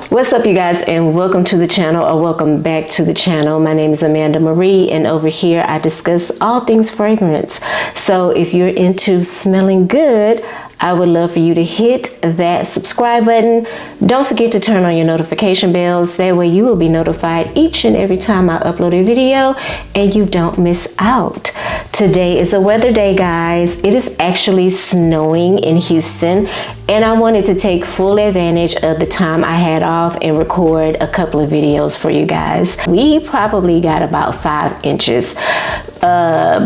What's up, you guys, and welcome to the channel, or welcome back to the channel. My name is Amanda Marie, and over here I discuss all things fragrance. So if you're into smelling good, I would love for you to hit that subscribe button. Don't forget to turn on your notification bells. That way you will be notified each and every time I upload a video and you don't miss out. Today is a weather day, guys. It is actually snowing in Houston, and I wanted to take full advantage of the time I had off and record a couple of videos for you guys. We probably got about 5 inches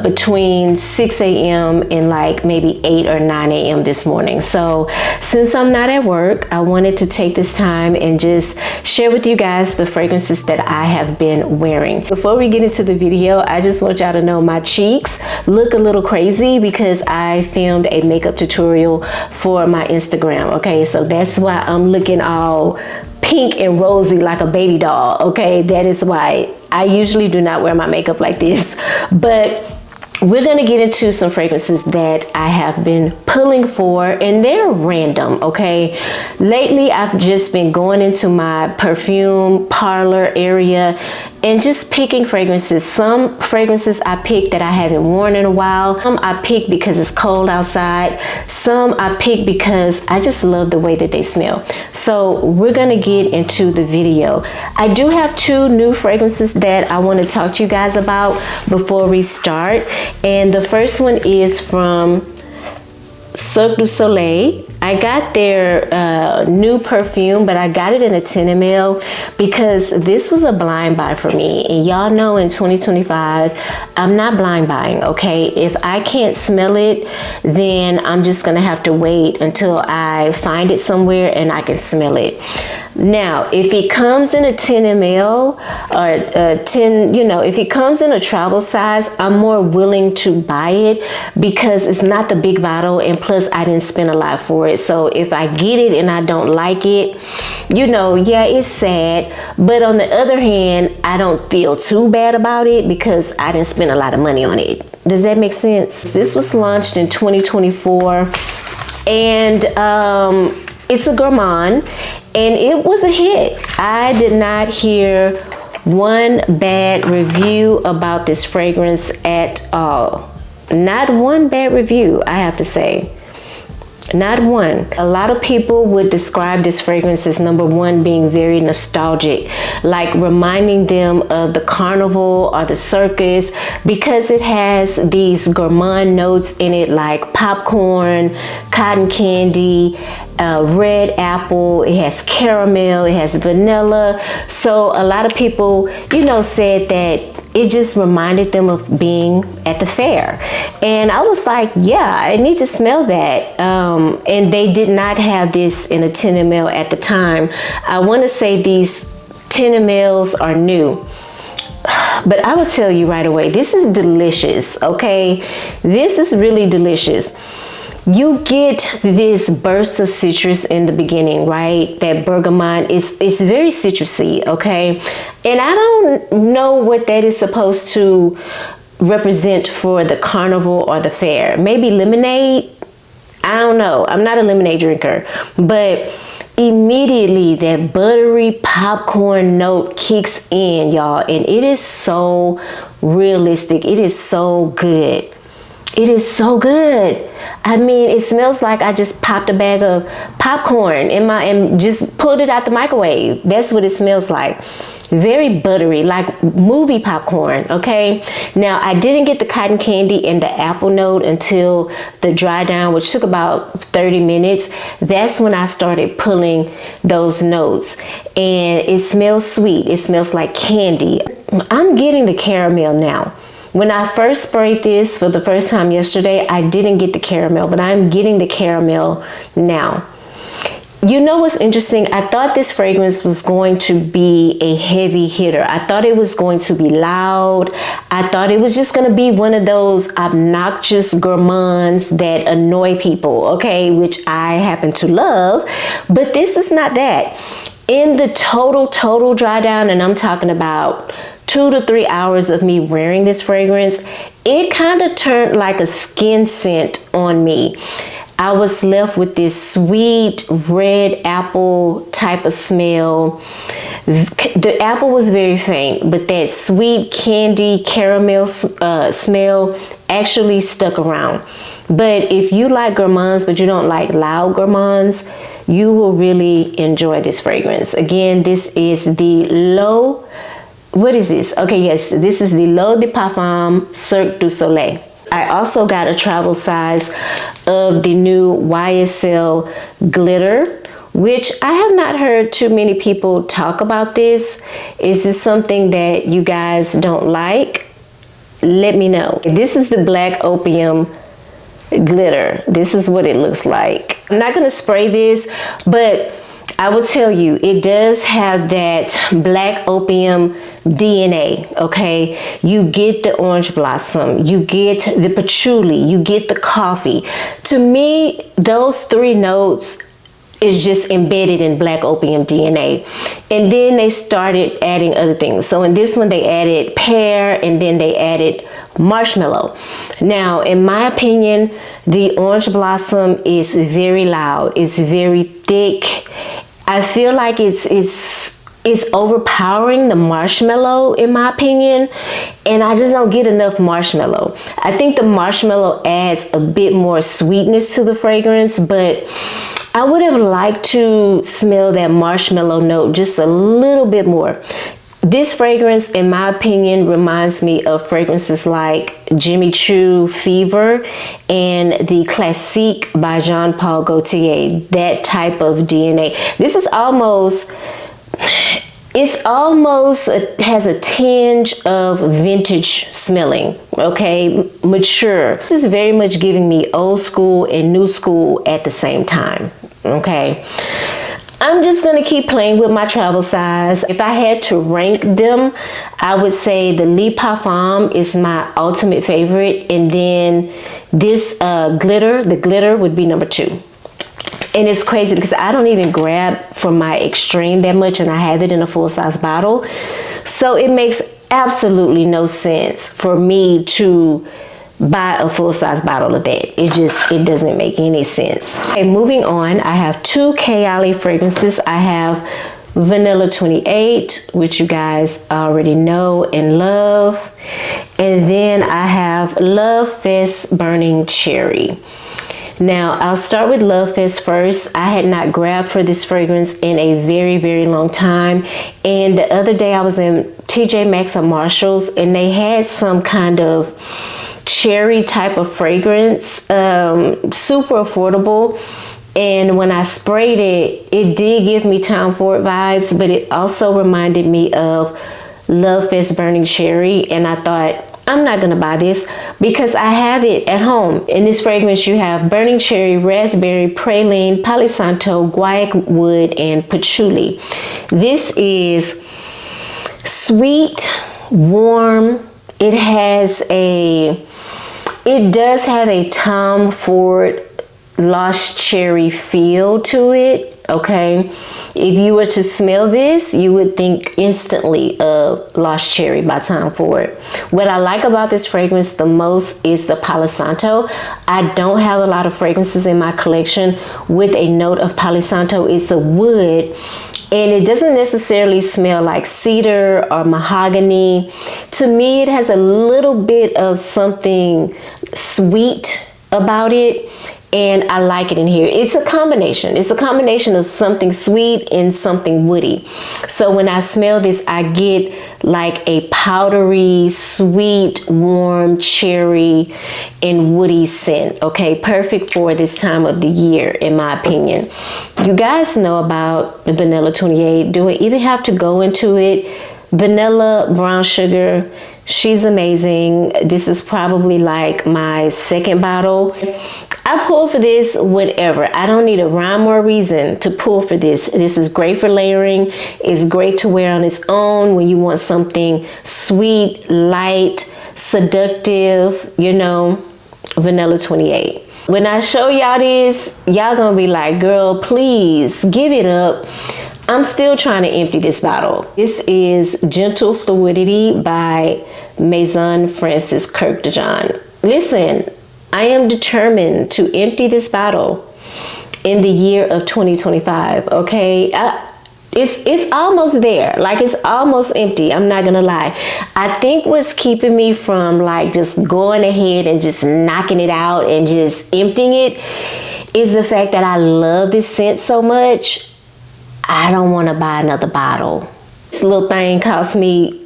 between 6 a.m. and like maybe 8 or 9 a.m. this morning. So since I'm not at work, I wanted to take this time and just share with you guys the fragrances that I have been wearing. Before we get into the video, I just want y'all to know my cheeks look a little crazy because I filmed a makeup tutorial for my Instagram. Okay, so that's why I'm looking all pink and rosy like a baby doll. Okay, that is why. I usually do not wear my makeup like this, but we're gonna get into some fragrances that I have been pulling for, and they're random, okay? Lately, I've just been going into my perfume parlor area and just picking fragrances. Some fragrances I picked that I haven't worn in a while. Some I picked because it's cold outside. Some I picked because I just love the way that they smell. So we're gonna get into the video. I do have 2 new fragrances that I want to talk to you guys about before we start. And the first one is from Cirque du Soleil. I got their new perfume, but I got it in a 10 ml because this was a blind buy for me. And y'all know in 2025, I'm not blind buying, okay? If I can't smell it, then I'm just gonna have to wait until I find it somewhere and I can smell it. Now, if it comes in a 10 ml or 10, you know, if it comes in a travel size, I'm more willing to buy it because it's not the big bottle, and plus I didn't spend a lot for it. So if I get it and I don't like it, you know, yeah, it's sad. But on the other hand, I don't feel too bad about it because I didn't spend a lot of money on it. Does that make sense? This was launched in 2024, and it's a gourmand, and it was a hit. I did not hear one bad review about this fragrance at all. Not one bad review, I have to say. Not one. A lot of people would describe this fragrance as number 1 being very nostalgic, like reminding them of the carnival or the circus, because it has these gourmand notes in it like popcorn, cotton candy, red apple, it has caramel, it has vanilla. So a lot of people, you know, said that it just reminded them of being at the fair. And I was like, yeah, I need to smell that. And they did not have this in a 10 ml at the time. I want to say these 10 mls are new. But I will tell you right away, this is delicious, okay? This is really delicious. You get this burst of citrus in the beginning, right? That bergamot is very citrusy, okay? And I don't know what that is supposed to represent for the carnival or the fair. Maybe lemonade? I don't know. I'm not a lemonade drinker, but immediately that buttery popcorn note kicks in, y'all, and it is so realistic. It is so good. It is so good. I mean, it smells like I just popped a bag of popcorn and just pulled it out the microwave. That's what it smells like. Very buttery, like movie popcorn, okay? Now, I didn't get the cotton candy and the apple note until the dry down, which took about 30 minutes. That's when I started pulling those notes. And it smells sweet. It smells like candy. I'm getting the caramel now. When I first sprayed this for the first time yesterday, I didn't get the caramel, but I'm getting the caramel now. You know what's interesting? I thought this fragrance was going to be a heavy hitter. I thought it was going to be loud. I thought it was just going to be one of those obnoxious gourmands that annoy people, okay, which I happen to love. But this is not that. In the total dry down, and I'm talking about 2 to 3 hours of me wearing this fragrance, it kind of turned like a skin scent on me. I was left with this sweet red apple type of smell. The apple was very faint, but that sweet candy caramel smell actually stuck around. But if you like gourmands, but you don't like loud gourmands, you will really enjoy this fragrance. Again, this is the what is this? Okay, yes, this is the L'Eau de Parfum Cirque du Soleil. I also got a travel size of the new YSL glitter, which I have not heard too many people talk about this. Is this something that you guys don't like? Let me know. This is the Black Opium glitter. This is what it looks like. I'm not gonna spray this, but I will tell you, it does have that Black Opium DNA, okay? You get the orange blossom, you get the patchouli, you get the coffee. To me, those three notes is just embedded in Black Opium DNA. And then they started adding other things. So in this one, they added pear, and then they added marshmallow. Now, in my opinion, the orange blossom is very loud. It's very thick. I feel like it's overpowering the marshmallow, in my opinion, and I just don't get enough marshmallow. I think the marshmallow adds a bit more sweetness to the fragrance, but I would have liked to smell that marshmallow note just a little bit more. This fragrance, in my opinion, reminds me of fragrances like Jimmy Choo Fever and the Classique by Jean Paul Gaultier, that type of DNA. This is almost, has a tinge of vintage smelling, okay, mature. This is very much giving me old school and new school at the same time, okay. I'm just gonna keep playing with my travel size. If I had to rank them, I would say the Le Parfum is my ultimate favorite, and then this the glitter would be number 2. And it's crazy because I don't even grab from my extreme that much, and I have it in a full-size bottle. So it makes absolutely no sense for me to buy a full-size bottle of that. It doesn't make any sense. Okay, moving on, I have 2 Kayali fragrances. I have Vanilla 28, which you guys already know and love. And then I have Lovefest Burning Cherry. Now, I'll start with Lovefest first. I had not grabbed for this fragrance in a very, very long time. And the other day I was in TJ Maxx or Marshalls, and they had some kind of cherry type of fragrance, super affordable. And when I sprayed it, it did give me Tom Ford vibes, but it also reminded me of Lovefest Burning Cherry. And I thought, I'm not gonna buy this because I have it at home. In this fragrance, you have burning cherry, raspberry, praline, palo santo, guaiac wood, and patchouli. This is sweet, warm. It does have a Tom Ford Lost Cherry feel to it. Okay, if you were to smell this, you would think instantly of Lost Cherry by Tom Ford. What I like about this fragrance the most is the Palo Santo. I don't have a lot of fragrances in my collection with a note of Palo Santo. It's a wood, and it doesn't necessarily smell like cedar or mahogany. To me, it has a little bit of something sweet about it, and I like it in here. It's a combination. It's a combination of something sweet and something woody. So when I smell this, I get like a powdery, sweet, warm cherry and woody scent. Okay, perfect for this time of the year, in my opinion. You guys know about the Vanilla 28. Do I even have to go into it? Vanilla, brown sugar. She's amazing. This is probably like my second bottle. I pull for this whenever. I don't need a rhyme or a reason to pull for this. This is great for layering. It's great to wear on its own when you want something sweet, light, seductive, you know, Vanilla 28. When I show y'all this, y'all gonna be like, girl, please give it up. I'm still trying to empty this bottle. This is Gentle Fluidity by Maison Francis Kirk de Jean. Listen, I am determined to empty this bottle in the year of 2025, okay? It's almost there. Like, it's almost empty. I'm not gonna lie. I think what's keeping me from like just going ahead and just knocking it out and just emptying it is the fact that I love this scent so much. I don't want to buy another bottle. This little thing cost me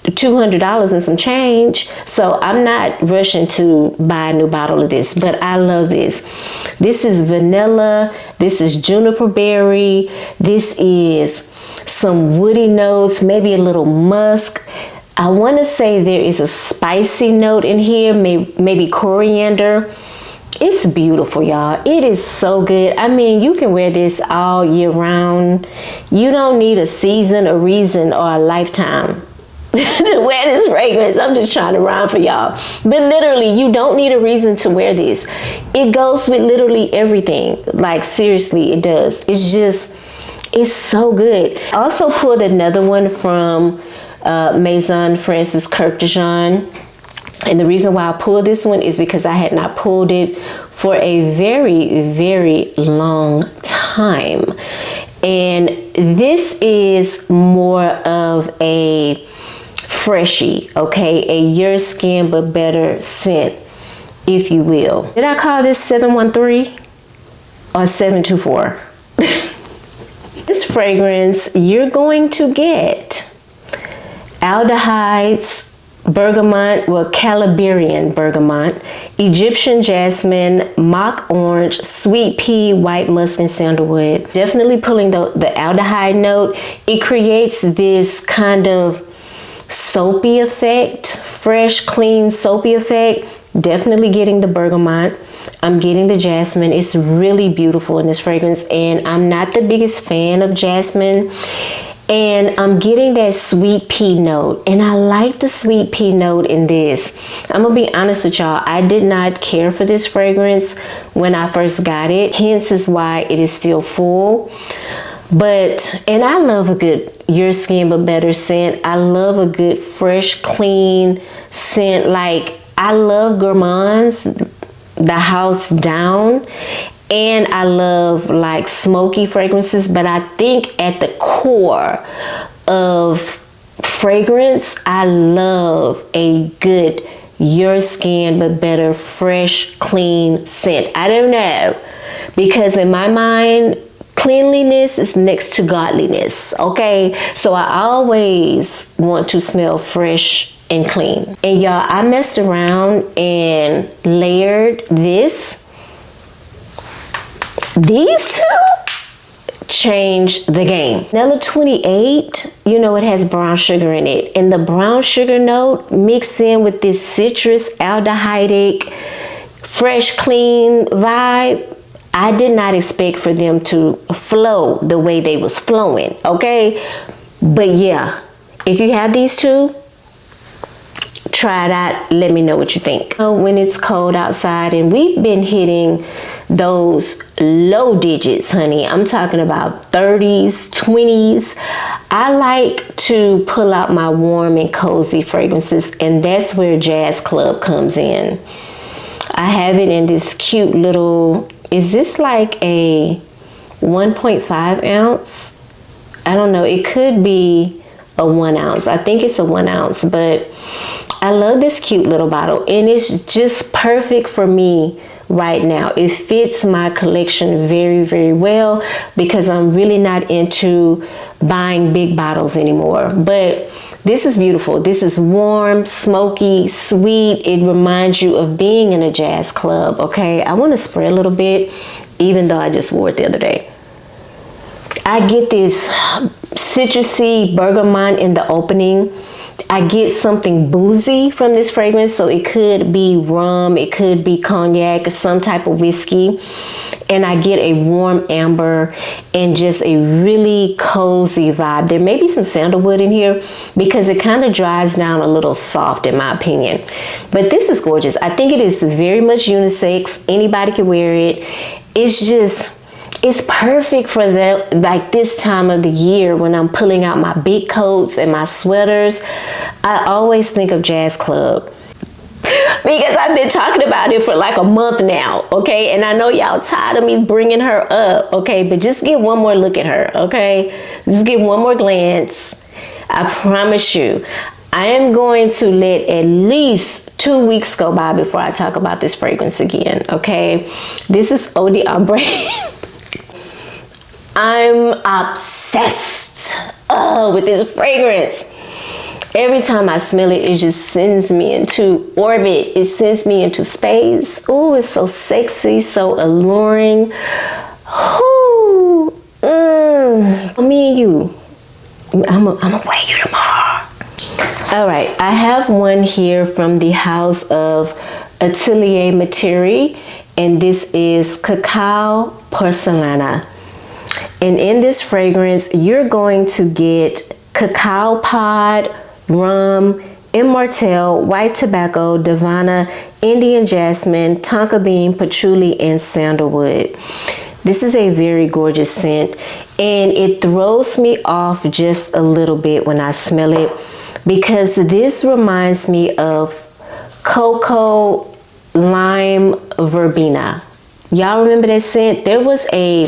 $200 and some change, so I'm not rushing to buy a new bottle of this, but I love this. This is vanilla, this is juniper berry, this is some woody notes, maybe a little musk. I want to say there is a spicy note in here, maybe coriander. It's beautiful, y'all. It is so good. I mean, you can wear this all year round. You don't need a season, a reason, or a lifetime to wear this fragrance. I'm just trying to rhyme for y'all. But literally, you don't need a reason to wear this. It goes with literally everything. Like, seriously, it does. It's so good. I also pulled another one from Maison Francis Kirk de Jean. And the reason why I pulled this one is because I had not pulled it for a very, very long time. And this is more of a freshie, okay? A your skin but better scent, if you will. Did I call this 713 or 724? This fragrance, you're going to get aldehydes, bergamot, well, Calabrian bergamot, Egyptian jasmine, mock orange, sweet pea, white musk, and sandalwood. Definitely pulling the aldehyde note. It creates this kind of soapy effect, fresh, clean, soapy effect. Definitely getting the bergamot. I'm getting the jasmine. It's really beautiful in this fragrance, and I'm not the biggest fan of jasmine. And I'm getting that sweet pea note, and I like the sweet pea note in this. I'm gonna be honest with y'all, I did not care for this fragrance when I first got it, hence is why it is still full. And I love a good your skin but better scent. I love a good fresh, clean scent. Like, I love gourmands, the house down. And I love like smoky fragrances, but I think at the core of fragrance, I love a good your skin but better fresh, clean scent. I don't know, because in my mind, cleanliness is next to godliness, okay? So I always want to smell fresh and clean. And y'all, I messed around and layered this. These two changed the game. Vanilla 28, you know, it has brown sugar in it. And the brown sugar note mixed in with this citrus, aldehydic, fresh, clean vibe. I did not expect for them to flow the way they was flowing, okay? But yeah, if you have these two, try it out. Let me know what you think. When it's cold outside, and we've been hitting those low digits, honey. I'm talking about 30s, 20s. I like to pull out my warm and cozy fragrances, and that's where Jazz Club comes in. I have it in this cute little, is this like a 1.5 ounce? I don't know. It could be a 1 ounce. I think it's a 1 ounce, but I love this cute little bottle, and it's just perfect for me right now. It fits my collection very, very well, because I'm really not into buying big bottles anymore. But this is beautiful. This is warm, smoky, sweet. It reminds you of being in a jazz club, okay? I want to spray a little bit, even though I just wore it the other day. I get this citrusy bergamot in the opening. I get something boozy from this fragrance, so it could be rum, it could be cognac, or some type of whiskey. And I get a warm amber and just a really cozy vibe. There may be some sandalwood in here because it kind of dries down a little soft, in my opinion. But this is gorgeous. I think it is very much unisex. Anybody can wear it. It's perfect for this time of the year when I'm pulling out my big coats and my sweaters. I always think of Jazz Club. because I've been talking about it for like a month now, okay? And I know y'all tired of me bringing her up, okay? But just get one more look at her, okay? Just get one more glance. I promise you, I am going to let at least 2 weeks go by before I talk about this fragrance again, okay? This is Eau d'Ambre. I'm obsessed with this fragrance. Every time I smell it, it just sends me into orbit. It sends me into space. Oh, it's so sexy, so alluring. Ooh, me and you, I'm gonna weigh you tomorrow. All right, I have one here from the house of Atelier Materi, and this is Cacao Porcelana. And in this fragrance, you're going to get cacao pod, rum, immortelle, white tobacco, divana, Indian jasmine, tonka bean, patchouli, and sandalwood. This is a very gorgeous scent, and it throws me off just a little bit when I smell it, because this reminds me of cocoa lime verbena. Y'all remember that scent? There was a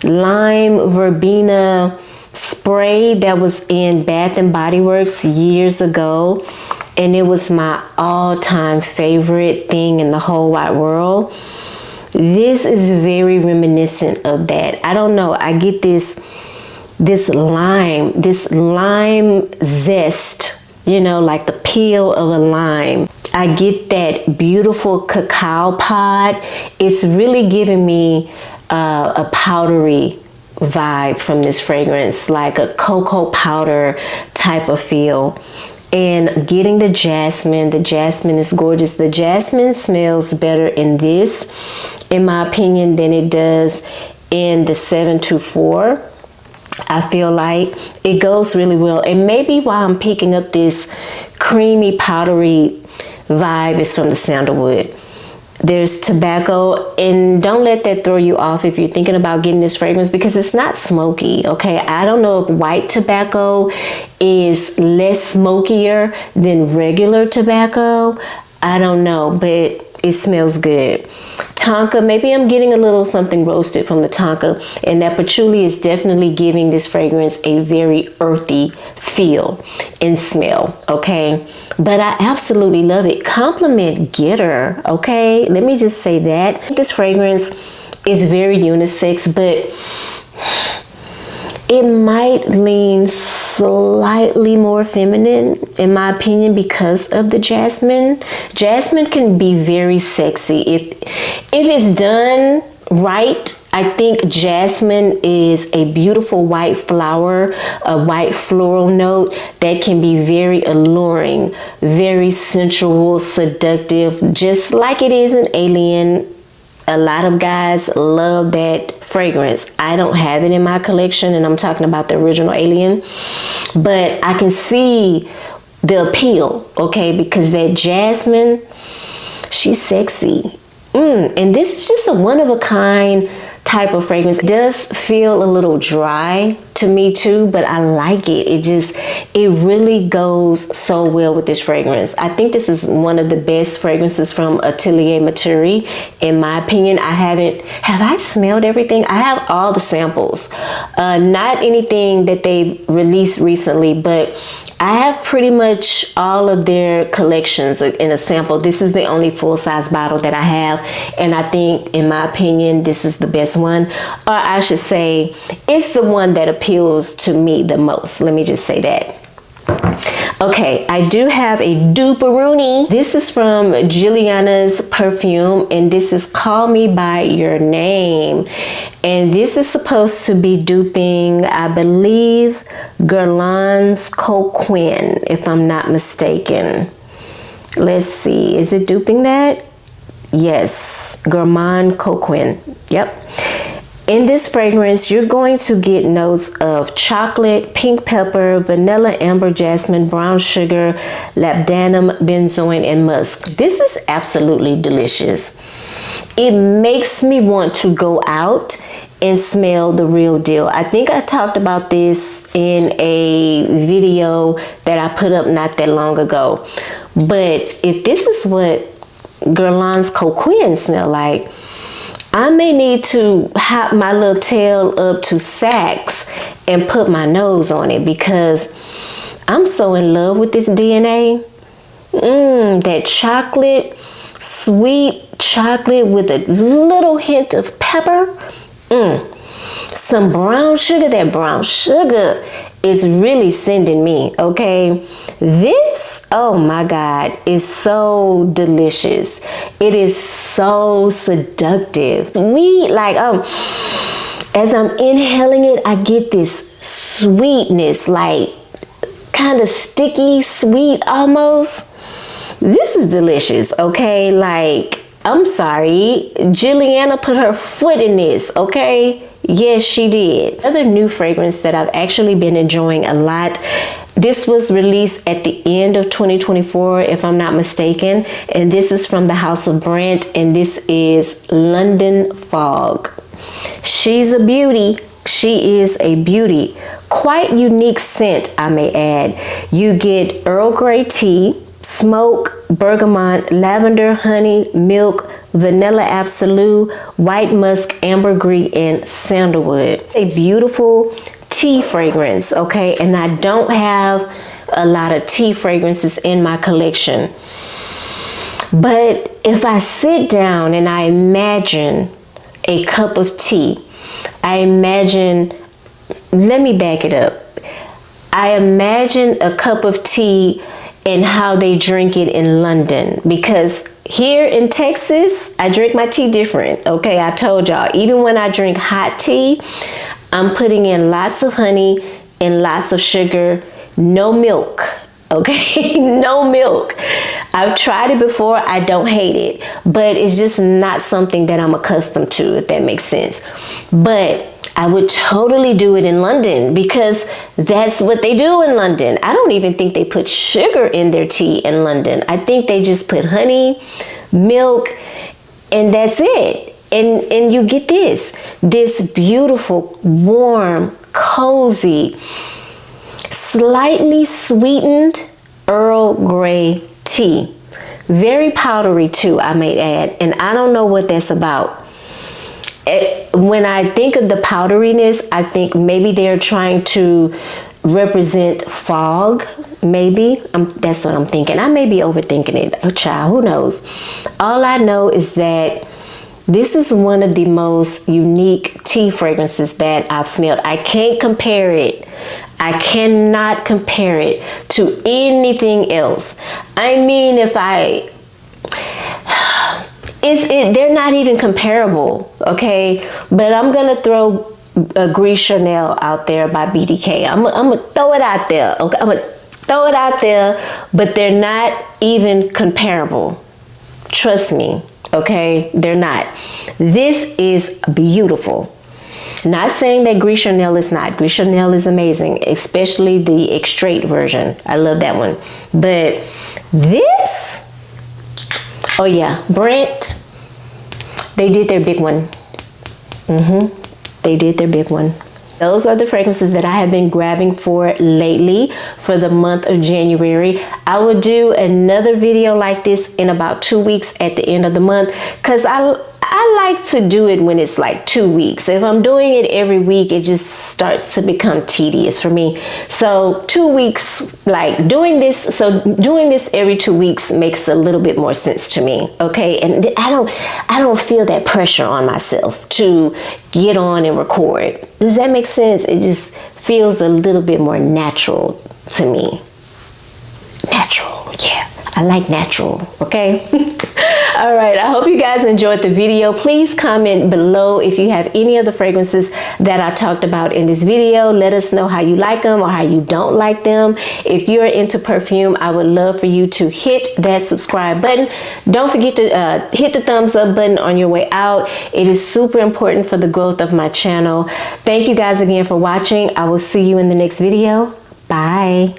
lime verbena spray that was in Bath and Body Works years ago, and it was my all-time favorite thing in the whole wide world. This is very reminiscent of that. I don't know, I get this lime zest, you know, like the peel of a lime. I get that beautiful cacao pod. It's really giving me a powdery vibe from this fragrance, like a cocoa powder type of feel. And getting the jasmine is gorgeous. The jasmine smells better in this, in my opinion, than it does in the 724. I feel like it goes really well, and maybe why I'm picking up this creamy powdery vibe is from the sandalwood. There's tobacco, and don't let that throw you off if you're thinking about getting this fragrance, because it's not smoky, okay? I don't know if white tobacco is less smokier than regular tobacco. I don't know, but it smells good. Tonka, maybe I'm getting a little something roasted from the tonka, and that patchouli is definitely giving this fragrance a very earthy feel and smell, okay? But I absolutely love it. Compliment getter, okay? Let me just say that. This fragrance is very unisex, but it might lean slightly more feminine, in my opinion, because of the jasmine. Jasmine can be very sexy. If it's done right, I think jasmine is a beautiful white flower, a white floral note that can be very alluring, very sensual, seductive, just like it is in Alien. A lot of guys love that fragrance. I don't have it in my collection, and I'm talking about the original Alien, but I can see the appeal, okay, because that jasmine, she's sexy. And this is just a one-of-a-kind type of fragrance. It does feel a little dry to me too, but I like it. It really goes so well with this fragrance. I think this is one of the best fragrances from Atelier Materi, in my opinion. Have I smelled everything? I have all the samples. Not anything that they've released recently, but I have pretty much all of their collections in a sample. This is the only full-size bottle that I have, and I think, in my opinion, this is the best one. Or I should say, it's the one that appeals to me the most. Let me just say that. Okay, I do have a duperoonie. This is from Julianna's Perfume, and this is Call Me By Your Name. And this is supposed to be duping, I believe, Guerlain's Coquin, if I'm not mistaken. Let's see, is it duping that? Yes, Guerlain Coquin, yep. In this fragrance, you're going to get notes of chocolate, pink pepper, vanilla, amber, jasmine, brown sugar, labdanum, benzoin, and musk. This is absolutely delicious. It makes me want to go out and smell the real deal. I think I talked about this in a video that I put up not that long ago. But if this is what Guerlain's Coquin smell like, I may need to hop my little tail up to Saks and put my nose on it, because I'm so in love with this DNA. That chocolate, sweet chocolate with a little hint of pepper. Some brown sugar. That brown sugar is really sending me, okay? This, oh my God, is so delicious. It is so seductive. Sweet, like, as I'm inhaling it, I get this sweetness, like kind of sticky sweet almost. This is delicious, okay? Like, I'm sorry, Julianna put her foot in this, okay? Yes, she did. Another new fragrance that I've actually been enjoying a lot. This was released at the end of 2024, if I'm not mistaken. And this is from the house of Brandt, and this is London Fog. She's a beauty. She is a beauty. Quite unique scent, I may add. You get Earl Grey tea, smoke, bergamot, lavender, honey, milk, vanilla absolute, white musk, ambergris, and sandalwood. A beautiful tea fragrance, okay? And I don't have a lot of tea fragrances in my collection. But if I sit down and I imagine a cup of tea, I imagine, let me back it up. I imagine a cup of tea and how they drink it in London, because here in Texas, I drink my tea different, okay? I told y'all, even when I drink hot tea, I'm putting in lots of honey and lots of sugar, no milk, okay? No milk. I've tried it before, I don't hate it, but it's just not something that I'm accustomed to, if that makes sense. But I would totally do it in London, because that's what they do in London. I don't even think they put sugar in their tea in London. I think they just put honey, milk, and that's it. And you get this beautiful, warm, cozy, slightly sweetened Earl Grey tea. Very powdery too, I may add. And I don't know what that's about. When I think of the powderiness, I think maybe they're trying to represent fog, maybe. That's what I'm thinking. I may be overthinking it. Oh, child, who knows? All I know is that this is one of the most unique tea fragrances that I've smelled. I can't compare it. I cannot compare it to anything else. I mean, if I... they're not even comparable, okay? But I'm gonna throw a Gris Chanel out there by BDK. I'm gonna throw it out there, okay? I'm gonna throw it out there, but they're not even comparable. Trust me, okay? They're not. This is beautiful. Not saying that Gris Chanel is not. Gris Chanel is amazing, especially the extrait version. I love that one. But this, oh yeah, Brandt, they did their big one. They did their big one. Those are the fragrances that I have been grabbing for lately for the month of January. I will do another video like this in about 2 weeks at the end of the month, because I like to do it when it's like 2 weeks. If I'm doing it every week, it just starts to become tedious for me. So 2 weeks, like doing this every 2 weeks makes a little bit more sense to me, okay? And I don't feel that pressure on myself to get on and record. Does that make sense? It just feels a little bit more natural to me. Natural, yeah. I like natural, okay? All right, I hope you guys enjoyed the video. Please comment below if you have any of the fragrances that I talked about in this video. Let us know how you like them or how you don't like them. If you're into perfume, I would love for you to hit that subscribe button. Don't forget to hit the thumbs up button on your way out. It is super important for the growth of my channel. Thank you guys again for watching. I will see you in the next video. Bye.